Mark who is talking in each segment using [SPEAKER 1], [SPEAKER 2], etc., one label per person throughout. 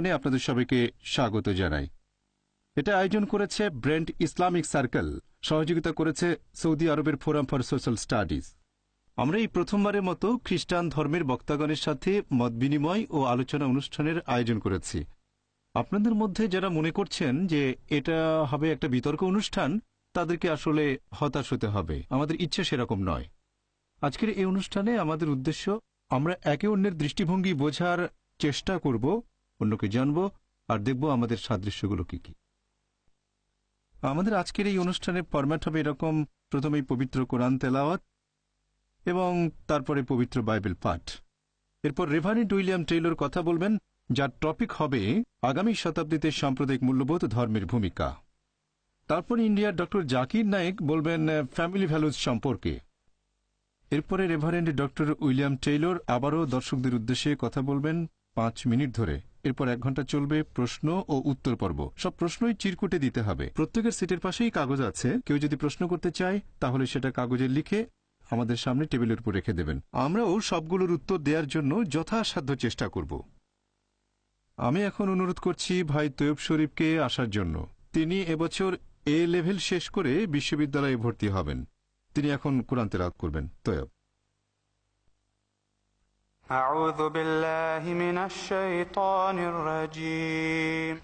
[SPEAKER 1] অনুষ্ঠানে আপনাদের সবাইকে স্বাগত জানাই। এটা আয়োজন করেছে ব্রেন্ট ইসলামিক সার্কেল, সহযোগিতা করেছে সৌদি আরবের ফোরাম ফর সোশ্যাল স্টাডিজ। আমরা এই প্রথমবারের মতো খ্রিস্টান ধর্মের বক্তাগণের সাথে মত বিনিময় ও আলোচনা অনুষ্ঠানের আয়োজন করেছি। আপনাদের মধ্যে যারা মনে করছেন যে এটা হবে একটা বিতর্ক অনুষ্ঠান, তাদেরকে আসলে হতাশ হতে হবে। আমাদের ইচ্ছে সেরকম নয়। আজকের এই অনুষ্ঠানে আমাদের উদ্দেশ্য, আমরা একে অন্যের দৃষ্টিভঙ্গি বোঝার চেষ্টা করব, অন্যকে জানব আর দেখব আমাদের সাদৃশ্যগুলো কি কি। আমাদের আজকের এই অনুষ্ঠানের ফরম্যাট হবে এরকম: প্রথমেই পবিত্র কোরআন তেলাওয়াত এবং তারপরে পবিত্র বাইবেল পাঠ। এরপর রেভারেন্ড উইলিয়াম টেইলর কথা বলবেন, যার টপিক হবে আগামী শতাব্দীতে সাম্প্রদায়িক মূল্যবোধ ধর্মের ভূমিকা। তারপর ইন্ডিয়ার ডক্টর জাকির নায়েক বলবেন ফ্যামিলি ভ্যালুজ সম্পর্কে। এরপরে রেভারেন্ড ডক্টর উইলিয়াম টেইলর আবারও দর্শকদের উদ্দেশ্যে কথা বলবেন 5 মিনিট ধরে। এরপর 1 ঘন্টা চলবে প্রশ্ন ও উত্তর পর্ব। সব প্রশ্নই চিরকুটে দিতে হবে। প্রত্যেকের সিটের পাশেই কাগজ আছে। কেউ যদি প্রশ্ন করতে চায় তাহলে সেটা কাগজে লিখে আমাদের সামনে টেবিলের উপর রেখে দেবেন। আমরাও সবগুলোর উত্তর দেওয়ার জন্য যথাসাধ্য চেষ্টা করব। আমি এখন অনুরোধ করছি ভাই তৈয়ব শরীফকে আসার জন্য। তিনি এবছর এ লেভেল শেষ করে বিশ্ববিদ্যালয়ে ভর্তি হবেন। তিনি এখন কোরআন তেলাওয়াত করবেন। তৈয়ব।
[SPEAKER 2] أعوذ بالله من الشيطان الرجيم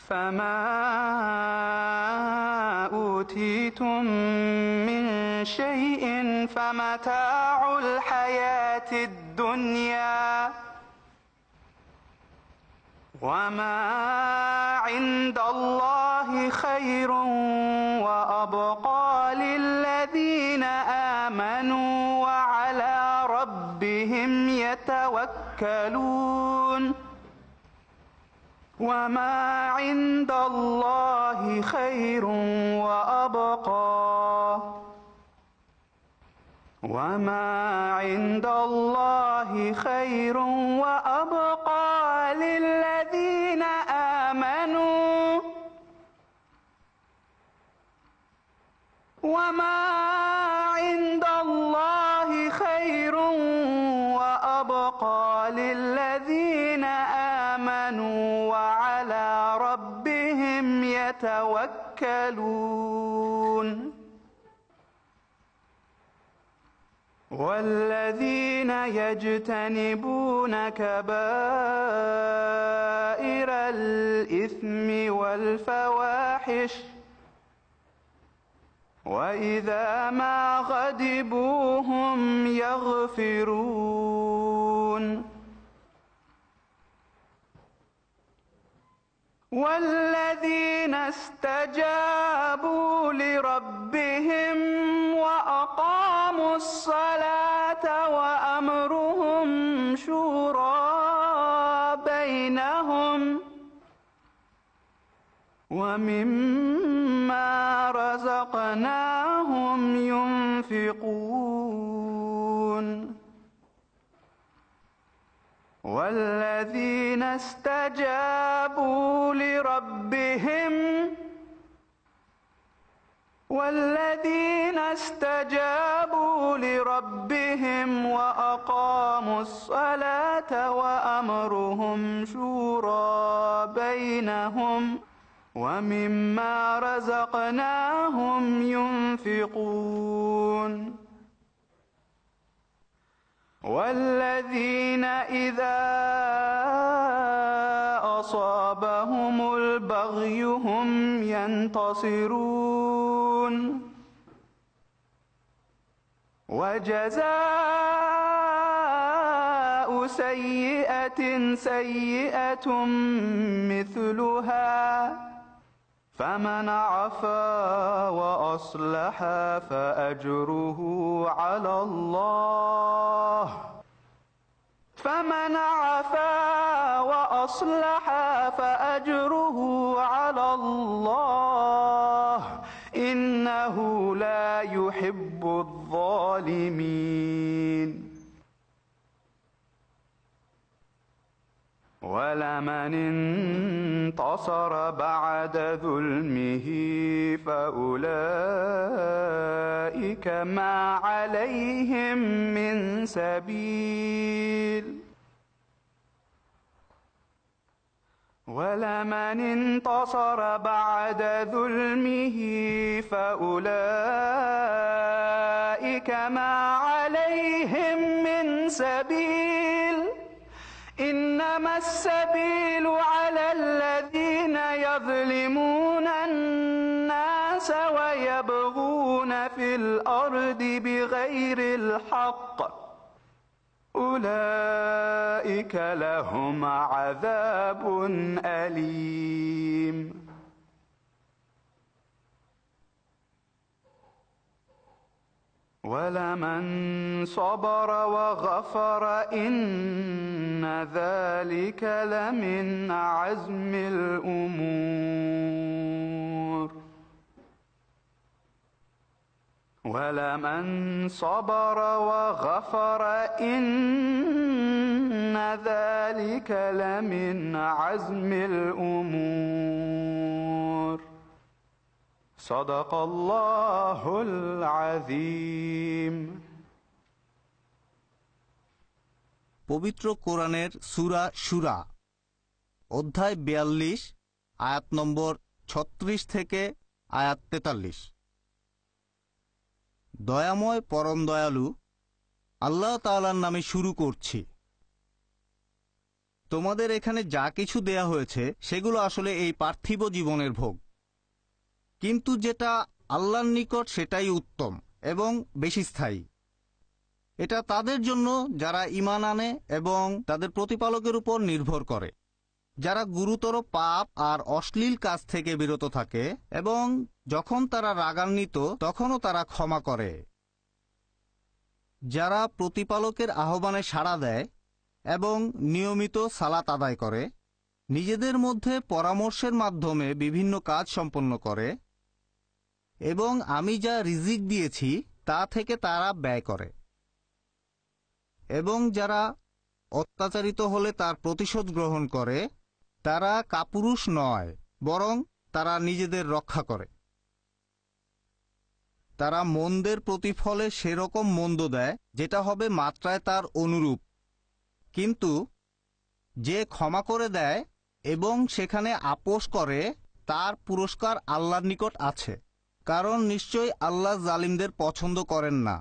[SPEAKER 2] فما أوتيتم من شيء فمتاع الحياة الدنيا وما عند الله خير وأبقى للذين آمنوا وعلى ربهم يتوكلون وما عند الله خير وأبقى وما عند الله خير وأبقى للذين آمنوا وما عند الله خير وأبقى للذين آمنوا وعلى ربهم يتوكلون والذين يجتنبون كبائر الإثم والفواحش وإذا ما غضبوا هم يغفرون والذين استجابوا لربهم وأقاموا الصلاة وأمرهم شورى بينهم ومما رزقناهم ينفقون والذين استجابوا لربهم وأقاموا الصلاة وأمرهم شورى بينهم ومما رزقناهم ينفقون والذين إذا أصابهم البغي هم ينتصرون وجزاء سيئة سيئة مثلها فمن عفا وأصلح فأجره على الله فمن عفا وأصلح فأجره على الله إنه لا يحب الظالمين ولمن انتصر بعد ظلمه فأولئك ما عليهم من سبيل ولمن انتصر بعد ظلمه فأولئك ما عليهم من سبيل إنما السبيل على الذين يظلمون الناس ويبغون في الأرض بغير الحق أولئك لهم عذاب أليم ولمن صبر وغفر إن ذلك لمن عزم الأمور ولمن صبر وغفر إن ذلك لمن عزم الأمور صدق الله العظيم
[SPEAKER 3] পবিত্র কোরআনের সূরা শুরা অধ্যায় 42 আয়াত নম্বর 36 থেকে আয়াত 43। দয়াময় পরম দয়ালু আল্লাহ তাআলার নামে শুরু করছি। তোমাদের এখানে যা কিছু দেয়া হয়েছে সেগুলো আসলে এই পার্থিব জীবনের ভোগ, কিন্তু যেটা আল্লাহর নিকট সেটাই উত্তম এবং বেশি স্থায়ী। এটা তাদের জন্য যারা ঈমান আনে এবং তাদের প্রতিপালকের উপর নির্ভর করে, যারা গুরুতর পাপ আর অশ্লীল কাজ থেকে বিরত থাকে এবং যখন তারা রাগান্বিত তখনও তারা ক্ষমা করে, যারা প্রতিপালকের আহ্বানে সাড়া দেয় এবং নিয়মিত সালাত আদায় করে, নিজেদের মধ্যে পরামর্শের মাধ্যমে বিভিন্ন কাজ সম্পন্ন করে এবং আমি যা রিজিক দিয়েছি তা থেকে তারা ব্যয় করে, এবং যারা অত্যাচারিত হলে তার প্রতিশোধ গ্রহণ করে, তারা কাপুরুষ নয় বরং তারা নিজেদের রক্ষা করে। তারা মন্দের প্রতিফলে সেরকম মন্দ দেয় যেটা হবে মাত্রায় তার অনুরূপ, কিন্তু যে ক্ষমা করে দেয় এবং সেখানে আপোস করে তার পুরস্কার আল্লাহর নিকট আছে, কারণ নিশ্চয়ই আল্লাহ জালিমদের পছন্দ করেন না।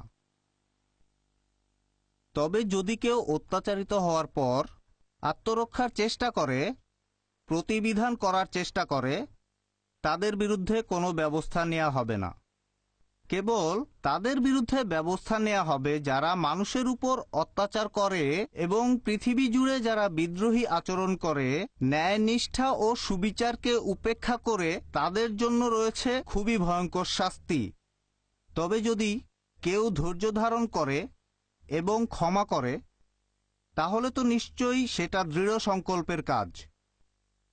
[SPEAKER 3] তবে যদি কেউ অত্যাচারিত হওয়ার পর আত্মরক্ষার চেষ্টা করে, প্রতিবিধান করার চেষ্টা করে, তাদের বিরুদ্ধে কোনো ব্যবস্থা নেওয়া হবে না। কেবল তাদের বিরুদ্ধে ব্যবস্থা নেওয়া হবে যারা মানুষের উপর অত্যাচার করে এবং পৃথিবী জুড়ে যারা বিদ্রোহী আচরণ করে, ন্যায়নিষ্ঠা ও সুবিচারকে উপেক্ষা করে তাদের জন্য রয়েছে খুবই ভয়ঙ্কর শাস্তি। তবে যদি কেউ ধৈর্য ধারণ করে এবং ক্ষমা করে, তাহলে তো নিশ্চয়ই সেটা দৃঢ় সংকল্পের কাজ।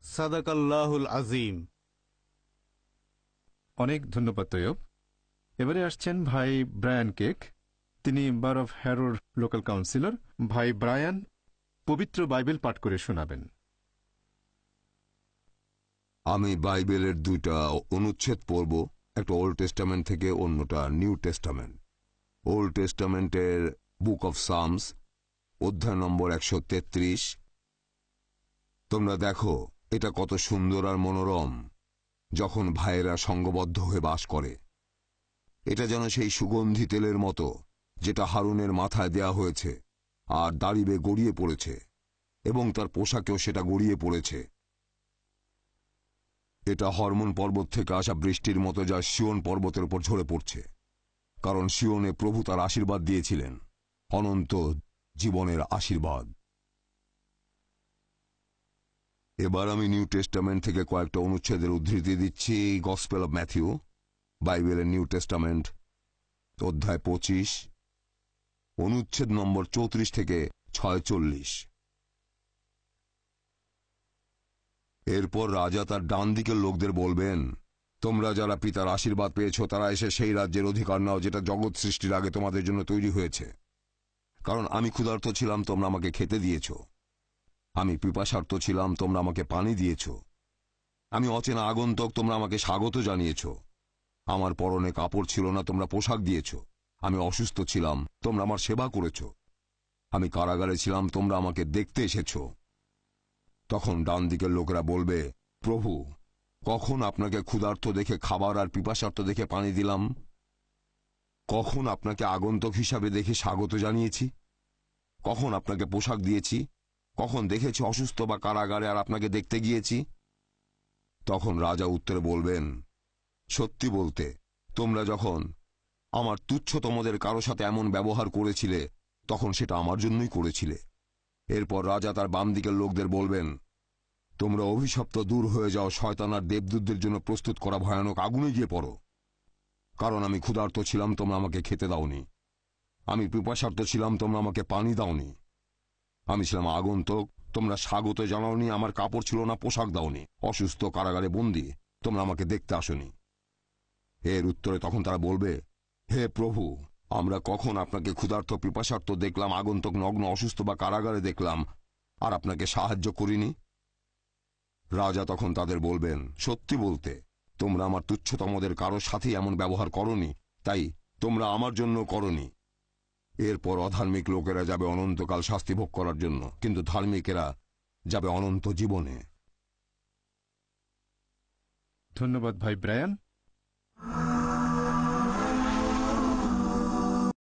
[SPEAKER 3] সাদাকাল্লাহুল আজিম।
[SPEAKER 1] অনেক ধন্যবাদ তৈয়ব। এবারে আসছেন ভাই ব্রায়ান কেক, তিনি বার অফ হ্যারোর লোকাল কাউন্সিলর। ভাই ব্রায়ান পবিত্র বাইবেল পাঠ করে শোনাবেন।
[SPEAKER 4] আমি বাইবেলের দুইটা অনুচ্ছেদ পড়ব, একটা ওল্ড টেস্টামেন্ট থেকে, অন্যটা নিউ টেস্টামেন্ট। ওল্ড টেস্টামেন্টের বুক অফ সামস অধ্যায় নম্বর 133। তোমরা দেখো এটা কত সুন্দর আর মনোরম যখন ভাইয়েরা সঙ্গবদ্ধ হয়ে বাস করে। এটা যেন সেই সুগন্ধি তেলের মতো যেটা হারুনের মাথায় দেয়া হয়েছে আর দাড়িবে গড়িয়ে পড়েছে, এবং তার পোশাকেও সেটা গড়িয়ে পড়েছে। এটা হরমোন পর্বত থেকে আসা বৃষ্টির মতো যা সিয়ন পর্বতের উপর ঝরে পড়ছে, কারণ সিয়নে প্রভু তার আশীর্বাদ দিয়েছিলেন, অনন্ত জীবনের আশীর্বাদ। এবার আমি নিউ টেস্টামেন্ট থেকে কয়েকটা অনুচ্ছেদের উদ্ধৃতি দিচ্ছি। গসপেল অব ম্যাথিউ, বাইবেলের নিউ টেস্টামেন্ট অধ্যায় 25, অনুচ্ছেদ নম্বর 34 থেকে 46। এরপর রাজা তার ডান দিকের লোকদের বলবেন, তোমরা যারা পিতার আশীর্বাদ পেয়েছ তারা এসে সেই রাজ্যের অধিকার নাও যেটা জগৎ সৃষ্টির আগে তোমাদের জন্য তৈরি হয়েছে। কারণ আমি ক্ষুধার্ত ছিলাম, তোমরা আমাকে খেতে দিয়েছ। আমি পিপাসার্ত ছিলাম, তোমরা আমাকে পানি দিয়েছ। আমি অচেনা আগন্তুক, তোমরা আমাকে স্বাগত জানিয়েছ। আমার পরনে কাপড় ছিল না, তোমরা পোশাক দিয়েছ। আমি অসুস্থ ছিলাম, তোমরা আমার সেবা করেছ। আমি কারাগারে ছিলাম, তোমরা আমাকে দেখতে এসেছ। তখন ডান দিকের লোকেরা বলবে, প্রভু, কখন আপনাকে ক্ষুধার্ত দেখে খাবার আর পিপাসার্ত দেখে পানি দিলাম? কখন আপনাকে আগন্তুক হিসাবে দেখে স্বাগত জানিয়েছি? কখন আপনাকে পোশাক দিয়েছি? কখন দেখেছি অসুস্থ বা কারাগারে আর আপনাকে দেখতে গিয়েছি? তখন রাজা উত্তরে বলবেন, সত্যি বলতে, তোমরা যখন আমার তুচ্ছতমদের কারো সাথে এমন ব্যবহার করেছিলে, তখন সেটা আমার জন্যই করেছিলে। এরপর রাজা তার বাম দিকের লোকদের বলবেন, তোমরা অভিশপ্ত দূর হয়ে যাও, শয়তান আর দেবদূতদের জন্য প্রস্তুত করা ভয়ানক আগুনে গিয়ে পড়ো। কারণ আমি ক্ষুধার্ত ছিলাম, তোমরা আমাকে খেতে দাওনি। আমি পিপাসার্ত ছিলাম, তোমরা আমাকে পানি দাওনি। আমি ছিলাম আগন্তুক, তোমরা স্বাগত জানাওনি। আমার কাপড় ছিল না, পোশাক দাওনি। অসুস্থ, কারাগারে বন্দী, তোমরা আমাকে দেখতে আসনি। এর উত্তরে তখন তারা বলবে, হে প্রভু, আমরা কখন আপনাকে ক্ষুধার্ত পিপাসার্ত দেখলাম, আগন্তুক, নগ্ন, অসুস্থ বা কারাগারে দেখলাম আর আপনাকে সাহায্য করিনি? রাজা তখন তাদের বলবেন, সত্যি বলতে, তোমরা আমার তুচ্ছতমদের কারোর সাথেই এমন ব্যবহার করনি, তাই তোমরা আমার জন্য করনি। এরপর অধার্মিক লোকেরা যাবে অনন্তকাল শাস্তি ভোগ করার জন্য, কিন্তু ধার্মিকেরা যাবে অনন্ত জীবনে।
[SPEAKER 1] ধন্যবাদ ভাই ব্রায়ান।